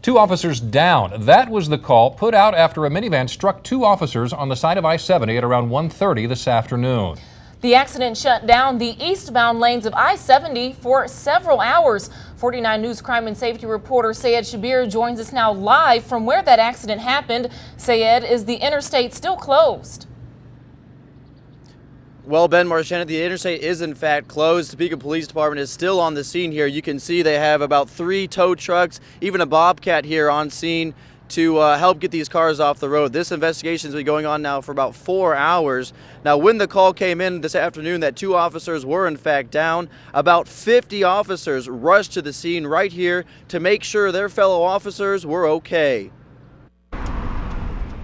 2 officers down. That was the call put out after a minivan struck 2 officers on the side of I-70 at around 1:30 this afternoon. The accident shut down the eastbound lanes of I-70 for several hours. 49 News crime and safety reporter Sayed Shabir joins us now live from where that accident happened. Sayed, is the interstate still closed? Well, Ben Marchand, the interstate is in fact closed. Topeka Police Department is still on the scene here. You can see they have about 3 tow trucks, even a bobcat here on scene to help get these cars off the road. This investigation has been going on now for about 4 hours. Now, when the call came in this afternoon that 2 officers were in fact down, about 50 officers rushed to the scene right here to make sure their fellow officers were okay.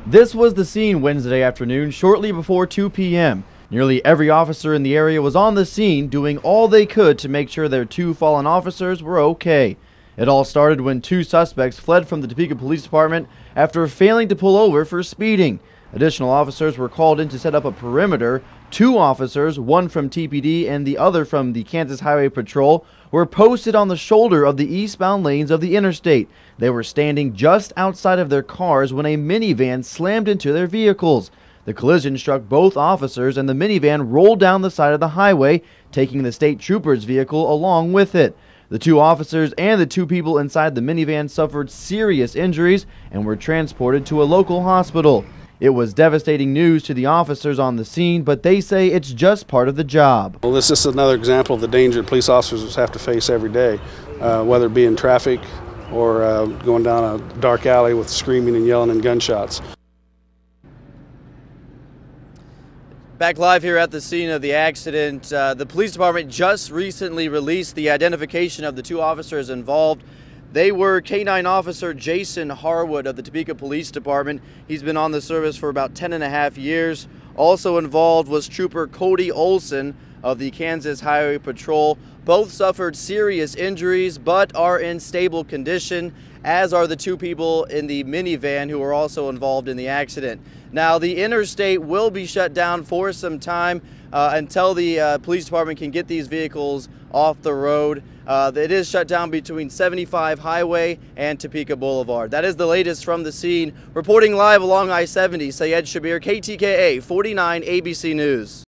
This was the scene Wednesday afternoon, shortly before 2 p.m. Nearly every officer in the area was on the scene doing all they could to make sure their 2 fallen officers were okay. It all started when 2 suspects fled from the Topeka Police Department after failing to pull over for speeding. Additional officers were called in to set up a perimeter. 2 officers, one from TPD and the other from the Kansas Highway Patrol, were posted on the shoulder of the eastbound lanes of the interstate. They were standing just outside of their cars when a minivan slammed into their vehicles. The collision struck both officers and the minivan rolled down the side of the highway, taking the state trooper's vehicle along with it. The 2 officers and the 2 people inside the minivan suffered serious injuries and were transported to a local hospital. It was devastating news to the officers on the scene, but they say it's just part of the job. Well, this is another example of the danger police officers have to face every day, whether it be in traffic or going down a dark alley with screaming and yelling and gunshots. Back live here at the scene of the accident, the police department just recently released the identification of the 2 officers involved. They were K-9 officer Jason Harwood of the Topeka Police Department. He's been on the service for about 10.5 years. Also involved was Trooper Cody Olson of the Kansas Highway Patrol. Both suffered serious injuries but are in stable condition, as are the 2 people in the minivan who were also involved in the accident. Now, the interstate will be shut down for some time until the police department can get these vehicles off the road. It is shut down between 75 Highway and Topeka Boulevard. That is the latest from the scene. Reporting live along I-70, Sayed Shabir, KTKA 49 ABC News.